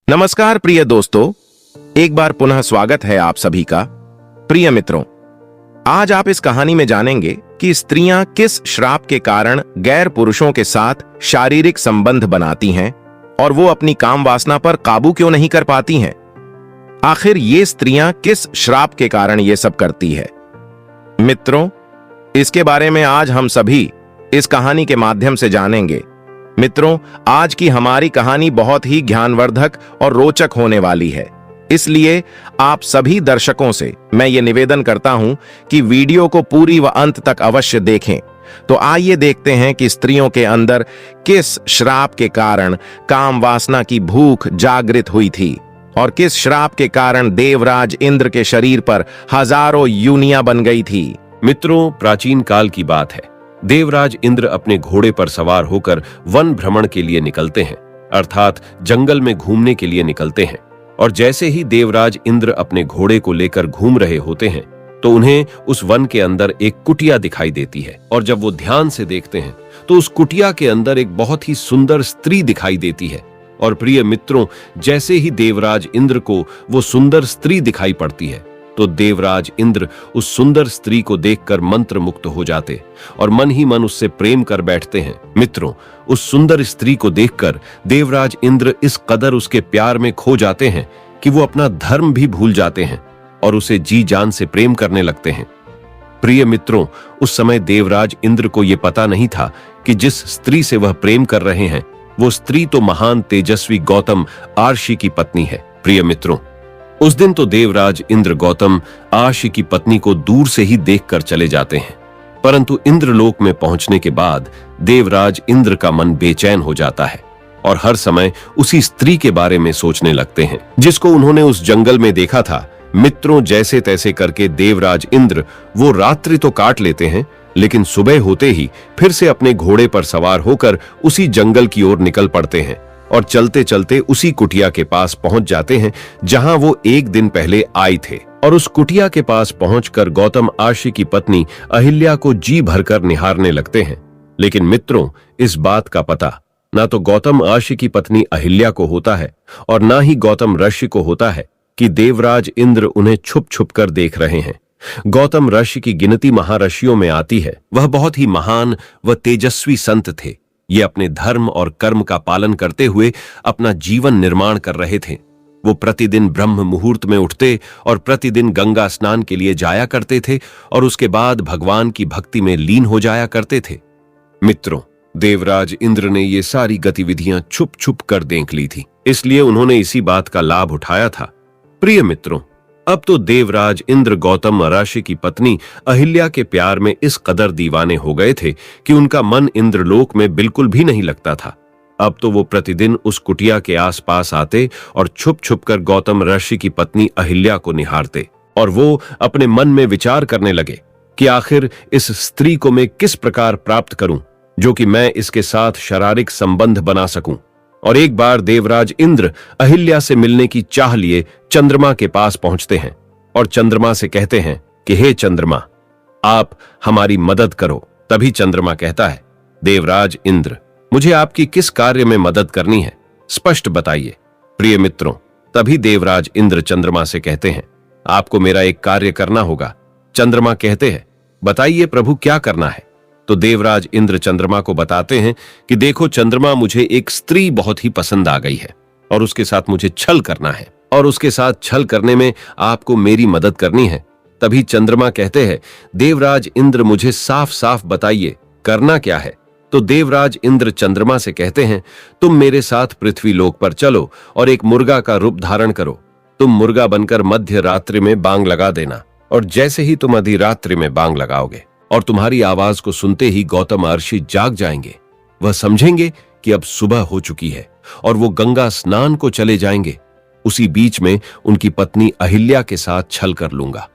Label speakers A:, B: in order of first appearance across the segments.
A: नमस्कार प्रिय दोस्तों, एक बार पुनः स्वागत है आप सभी का। प्रिय मित्रों, आज आप इस कहानी में जानेंगे कि स्त्रियां किस श्राप के कारण गैर पुरुषों के साथ शारीरिक संबंध बनाती हैं और वो अपनी काम वासना पर काबू क्यों नहीं कर पाती हैं। आखिर ये स्त्रियां किस श्राप के कारण ये सब करती है। मित्रों, इसके बारे में आज हम सभी इस कहानी के माध्यम से जानेंगे। मित्रों, आज की हमारी कहानी बहुत ही ज्ञानवर्धक और रोचक होने वाली है, इसलिए आप सभी दर्शकों से मैं ये निवेदन करता हूं कि वीडियो को पूरी व अंत तक अवश्य देखें। तो आइए देखते हैं कि स्त्रियों के अंदर किस श्राप के कारण काम वासना की भूख जागृत हुई थी और किस श्राप के कारण देवराज इंद्र के शरीर पर हजारों यूनियां बन गई थी।
B: मित्रों, प्राचीन काल की बात है। देवराज इंद्र अपने घोड़े पर सवार होकर वन भ्रमण के लिए निकलते हैं, अर्थात जंगल में घूमने के लिए निकलते हैं। और जैसे ही देवराज इंद्र अपने घोड़े को लेकर घूम रहे होते हैं तो उन्हें उस वन के अंदर एक कुटिया दिखाई देती है। और जब वो ध्यान से देखते हैं तो उस कुटिया के अंदर एक बहुत ही सुंदर स्त्री दिखाई देती है। और प्रिय मित्रों, जैसे ही देवराज इंद्र को वो सुंदर स्त्री दिखाई पड़ती है तो देवराज इंद्र उस सुंदर स्त्री को देखकर मंत्र मुक्त हो जाते और मन ही मन उससे प्रेम कर बैठते हैं। मित्रों, उस सुंदर स्त्री को देखकर देवराज इंद्र इस कदर उसके प्यार में खो जाते हैं कि वो अपना धर्म भी भूल जाते हैं और उसे जी जान से प्रेम करने लगते हैं। प्रिय मित्रों, उस समय देवराज इंद्र को यह पता नहीं था कि जिस स्त्री से वह प्रेम कर रहे हैं वो स्त्री तो महान तेजस्वी गौतम आर्षि की पत्नी है। प्रिय मित्रों, उस दिन तो देवराज इंद्र गौतम आर्षि की पत्नी को दूर से ही देखकर चले जाते हैं, परंतु इंद्रलोक में पहुंचने के बाद देवराज इंद्र का मन बेचैन हो जाता है और हर समय उसी स्त्री के बारे में सोचने लगते हैं जिसको उन्होंने उस जंगल में देखा था। मित्रों, जैसे तैसे करके देवराज इंद्र वो रात्रि तो काट लेते हैं, लेकिन सुबह होते ही फिर से अपने घोड़े पर सवार होकर उसी जंगल की ओर निकल पड़ते हैं और चलते चलते उसी कुटिया के पास पहुंच जाते हैं जहां वो एक दिन पहले आए थे। और उस कुटिया के पास पहुंचकर गौतम आर्षि की पत्नी अहिल्या को जी भरकर निहारने लगते हैं। लेकिन मित्रों, इस बात का पता ना तो गौतम आर्षि की पत्नी अहिल्या को होता है और ना ही गौतम ऋषि को होता है कि देवराज इंद्र उन्हें छुप छुप कर देख रहे हैं। गौतम ऋषि की गिनती महारषियों में आती है। वह बहुत ही महान व तेजस्वी संत थे। ये अपने धर्म और कर्म का पालन करते हुए अपना जीवन निर्माण कर रहे थे। वो प्रतिदिन ब्रह्म मुहूर्त में उठते और प्रतिदिन गंगा स्नान के लिए जाया करते थे और उसके बाद भगवान की भक्ति में लीन हो जाया करते थे। मित्रों, देवराज इंद्र ने ये सारी गतिविधियां छुप छुप कर देख ली थी, इसलिए उन्होंने इसी बात का लाभ उठाया था। प्रिय मित्रों, अब तो देवराज इंद्र गौतम ऋषि की पत्नी अहिल्या के प्यार में इस कदर दीवाने हो गए थे कि उनका मन इंद्रलोक में बिल्कुल भी नहीं लगता था। अब तो वो प्रतिदिन उस कुटिया के आसपास आते और छुप छुप कर गौतम ऋषि की पत्नी अहिल्या को निहारते और वो अपने मन में विचार करने लगे कि आखिर इस स्त्री को मैं किस प्रकार प्राप्त करूं जो कि मैं इसके साथ शारीरिक संबंध बना सकूं। और एक बार देवराज इंद्र अहिल्या से मिलने की चाह लिए चंद्रमा के पास पहुंचते हैं और चंद्रमा से कहते हैं कि हे चंद्रमा, आप हमारी मदद करो। तभी चंद्रमा कहता है, देवराज इंद्र, मुझे आपकी किस कार्य में मदद करनी है, स्पष्ट बताइए। प्रिय मित्रों, तभी देवराज इंद्र चंद्रमा से कहते हैं, आपको मेरा एक कार्य करना होगा। चंद्रमा कहते हैं, बताइए प्रभु, क्या करना है। तो देवराज इंद्र चंद्रमा को बताते हैं कि देखो चंद्रमा, मुझे एक स्त्री बहुत ही पसंद आ गई है और उसके साथ मुझे छल करना है और उसके साथ छल करने में आपको मेरी मदद करनी है। तभी चंद्रमा कहते हैं, देवराज इंद्र, मुझे साफ साफ बताइए करना क्या है। तो देवराज इंद्र चंद्रमा से कहते हैं, तुम मेरे साथ पृथ्वी लोक पर चलो और एक मुर्गा का रूप धारण करो। तुम मुर्गा बनकर मध्य रात्रि में बांग लगा देना और जैसे ही तुम आधी रात्रि में बांग लगाओगे और तुम्हारी आवाज को सुनते ही गौतम आर्षि जाग जाएंगे। वह समझेंगे कि अब सुबह हो चुकी है और वो गंगा स्नान को चले जाएंगे। उसी बीच में उनकी पत्नी अहिल्या के साथ छल कर लूंगा।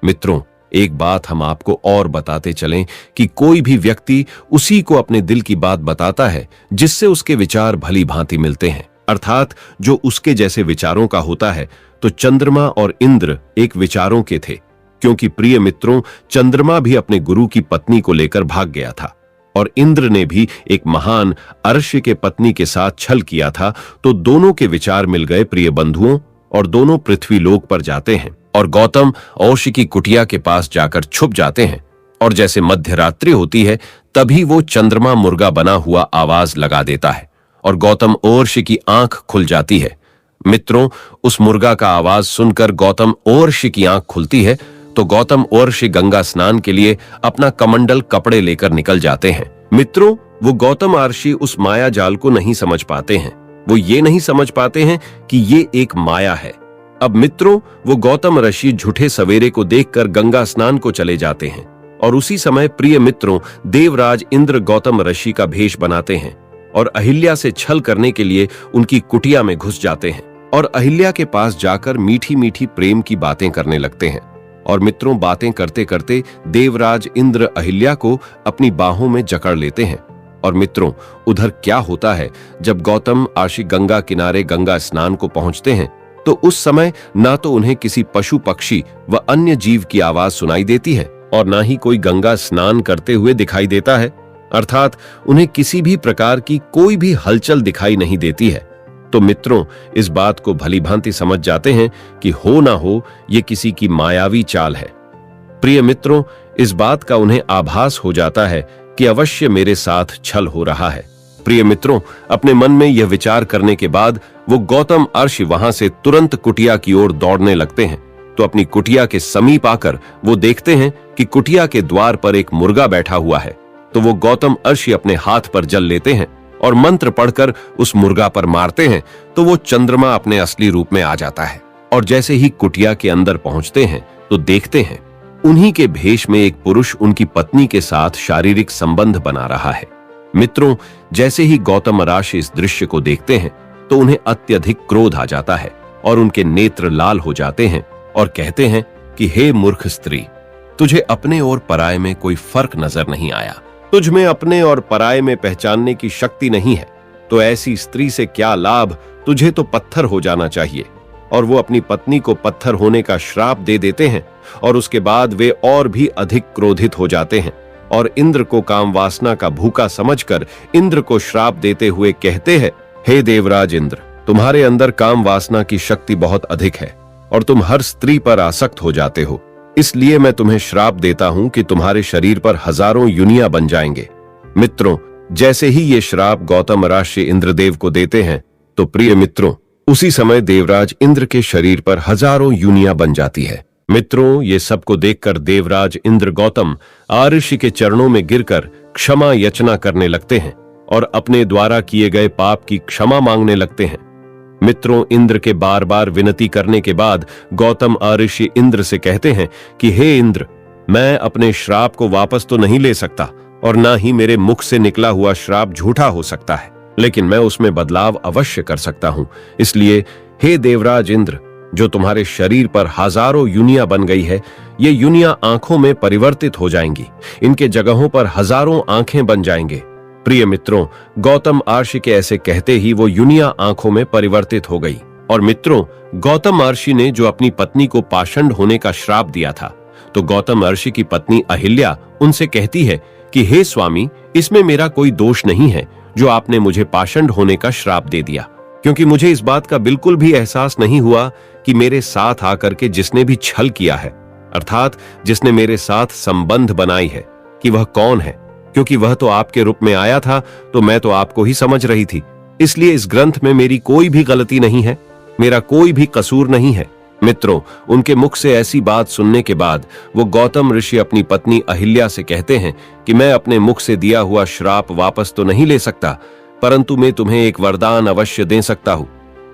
B: मित्रों, एक बात हम आपको और बताते चलें कि कोई भी व्यक्ति उसी को अपने दिल की बात बताता है जिससे उसके विचार भली भांति मिलते हैं, अर्थात जो उसके जैसे विचारों का होता है। तो चंद्रमा और इंद्र एक विचारों के थे, क्योंकि प्रिय मित्रों, चंद्रमा भी अपने गुरु की पत्नी को लेकर भाग गया था और इंद्र ने भी एक महान अर्ष्य के पत्नी के साथ छल किया था, तो दोनों के विचार मिल गए प्रिय बंधुओं, और दोनों पृथ्वी लोक पर जाते हैं और गौतम और्ष की कुटिया के पास जाकर छुप जाते हैं। और जैसे मध्यरात्रि होती है तभी वो चंद्रमा मुर्गा बना हुआ आवाज लगा देता है और गौतम और्ष की आंख खुल जाती है। मित्रों, उस मुर्गा का आवाज सुनकर गौतम और्ष की आंख खुलती है तो गौतम और्ष गंगा स्नान के लिए अपना कमंडल कपड़े लेकर निकल जाते हैं। मित्रों, वो गौतम अर्षि उस माया जाल को नहीं समझ पाते हैं। वो ये नहीं समझ पाते हैं कि ये एक माया है। अब मित्रों, वो गौतम ऋषि झूठे सवेरे को देखकर गंगा स्नान को चले जाते हैं और उसी समय प्रिय मित्रों देवराज इंद्र गौतम ऋषि का भेष बनाते हैं और अहिल्या से छल करने के लिए उनकी कुटिया में घुस जाते हैं और अहिल्या के पास जाकर मीठी मीठी प्रेम की बातें करने लगते हैं। और मित्रों, बातें करते करते देवराज इंद्र अहिल्या को अपनी बाहों में जकड़ लेते हैं। और मित्रों, उधर क्या होता है, जब गौतम अर्षि गंगा किनारे गंगा स्नान को पहुंचते हैं तो उस समय ना तो उन्हें किसी पशु पक्षी व अन्य जीव की आवाज सुनाई देती है और ना ही कोई गंगा स्नान करते हुए दिखाई देता है, अर्थात उन्हें किसी भी प्रकार की कोई भी हलचल दिखाई नहीं देती है। तो मित्रों, इस बात को भली भांति समझ जाते हैं कि हो ना हो ये किसी की मायावी चाल है। प्रिय मित्रों, इस बात का उन्हें आभास हो जाता है कि अवश्य मेरे साथ छल हो रहा है। प्रिय मित्रों, अपने मन में यह विचार करने के बाद वो गौतम अर्षि वहां से तुरंत कुटिया की ओर दौड़ने लगते हैं। तो अपनी कुटिया के समीप आकर वो देखते हैं कि कुटिया के द्वार पर एक मुर्गा बैठा हुआ है। तो वो गौतम अर्षि अपने हाथ पर जल लेते हैं और मंत्र पढ़कर उस मुर्गा पर मारते हैं तो वो चंद्रमा अपने असली रूप में आ जाता है। और जैसे ही कुटिया के अंदर पहुंचते हैं तो देखते हैं उन्हीं के भेष में एक पुरुष उनकी पत्नी के साथ शारीरिक संबंध बना रहा है। मित्रों, जैसे ही गौतम अर्षि इस दृश्य को देखते हैं तो उन्हें अत्यधिक क्रोध आ जाता है और उनके नेत्र लाल हो जाते हैं और कहते हैं कि हे मूर्ख स्त्री, तुझे अपने और पराये में कोई फर्क नजर नहीं आया। तुझ में अपने और पराये में पहचानने की शक्ति नहीं है, तो ऐसी स्त्री से क्या लाभ, तुझे तो पत्थर हो जाना चाहिए। और वो अपनी पत्नी को पत्थर होने का श्राप दे देते हैं और उसके बाद वे और भी अधिक क्रोधित हो जाते हैं और इंद्र को काम वासना का भूखा समझकर इंद्र को श्राप देते हुए कहते हैं, हे देवराज इंद्र, तुम्हारे अंदर काम वासना की शक्ति बहुत अधिक है और तुम हर स्त्री पर आसक्त हो जाते हो। इसलिए मैं तुम्हें श्राप देता हूं कि तुम्हारे शरीर पर हजारों युनियां बन जाएंगे। मित्रों, जैसे ही ये श्राप गौतम अर्षि इंद्रदेव को देते हैं तो प्रिय मित्रों उसी समय देवराज इंद्र के शरीर पर हजारों युनियां बन जाती है। मित्रों, ये सबको देखकर देवराज इंद्र गौतम अर्षि के चरणों में गिरकर क्षमा याचना करने लगते हैं और अपने द्वारा किए गए पाप की क्षमा मांगने लगते हैं। मित्रों, इंद्र के बार बार विनती करने के बाद गौतम अर्षि इंद्र से कहते हैं कि हे इंद्र, मैं अपने श्राप को वापस तो नहीं ले सकता और ना ही मेरे मुख से निकला हुआ श्राप झूठा हो सकता है, लेकिन मैं उसमें बदलाव अवश्य कर सकता हूं। इसलिए हे देवराज इंद्र, जो तुम्हारे शरीर पर हजारों युनियां बन गई है, ये युनियां आंखों में परिवर्तित हो जाएंगी। इनके जगहों पर हजारों आंखें बन जाएंगे। प्रिय मित्रों, गौतम अर्षि के ऐसे कहते ही वो युनियां आंखों में परिवर्तित हो गई। और मित्रों, गौतम अर्षि ने जो अपनी पत्नी को पाषंड होने का श्राप दिया था, तो गौतम अर्षि की पत्नी अहिल्या उनसे कहती है कि हे स्वामी, इसमें मेरा कोई दोष नहीं है जो आपने मुझे पाषंड होने का श्राप दे दिया, क्योंकि मुझे इस बात का बिल्कुल भी एहसास नहीं हुआ कि मेरे साथ आकर के जिसने भी छल किया है, अर्थात जिसने मेरे साथ संबंध बनाई है, कि वह कौन है, क्योंकि वह तो आपके रूप में आया था तो मैं तो आपको ही समझ रही थी। इसलिए इस ग्रंथ में मेरी कोई भी गलती नहीं है, मेरा कोई भी कसूर नहीं है। मित्रों, उनके मुख से ऐसी बात सुनने के बाद वो गौतम ऋषि अपनी पत्नी अहिल्या से कहते हैं कि मैं अपने मुख से दिया हुआ श्राप वापस तो नहीं ले सकता, परंतु मैं तुम्हें एक वरदान अवश्य दे सकता हूं।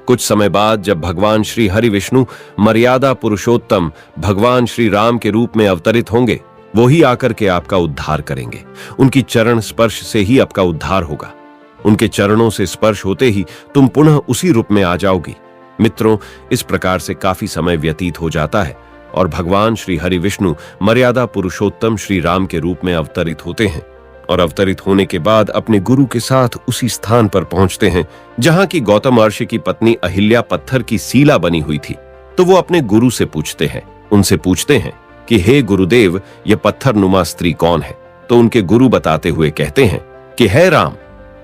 B: कुछ समय बाद जब भगवान श्री हरि विष्णु मर्यादा पुरुषोत्तम भगवान श्री राम के रूप में अवतरित होंगे, वो ही आकर के आपका उद्धार करेंगे। उनकी चरण स्पर्श से ही आपका उद्धार होगा। उनके चरणों से स्पर्श होते ही तुम पुनः उसी रूप में आ जाओगी। मित्रों, इस प्रकार से काफी समय व्यतीत हो जाता है और भगवान श्री हरि विष्णु मर्यादा पुरुषोत्तम श्री राम के रूप में अवतरित होते हैं और अवतरित होने के बाद अपने गुरु के साथ उसी स्थान पर पहुंचते हैं जहां की गौतम अर्षि की पत्नी अहिल्या पत्थर की सीला बनी हुई थी। तो वो अपने गुरु से पूछते हैं, उनसे पूछते हैं कि हे गुरुदेव, ये पत्थर नुमा स्त्री कौन है तो उनके गुरु बताते हुए कहते हैं कि हे राम,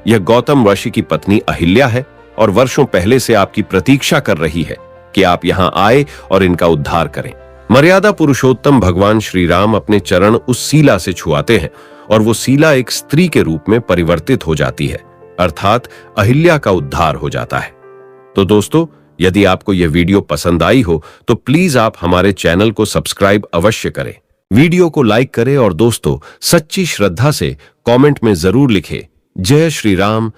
B: यह गौतम ऋषि की पत्नी अहिल्या है और वर्षों पहले से आपकी प्रतीक्षा कर रही है कि आप यहां आए और इनका उद्धार करें। मर्यादा पुरुषोत्तम भगवान श्री राम अपने चरण उस सीला से छुआते हैं और वो सीला एक स्त्री के रूप में परिवर्तित हो जाती है, अर्थात अहिल्या का उद्धार हो जाता है। तो दोस्तों, यदि आपको यह वीडियो पसंद आई हो तो प्लीज आप हमारे चैनल को सब्सक्राइब अवश्य करें, वीडियो को लाइक करें और दोस्तों, सच्ची श्रद्धा से कमेंट में जरूर लिखें जय श्री राम,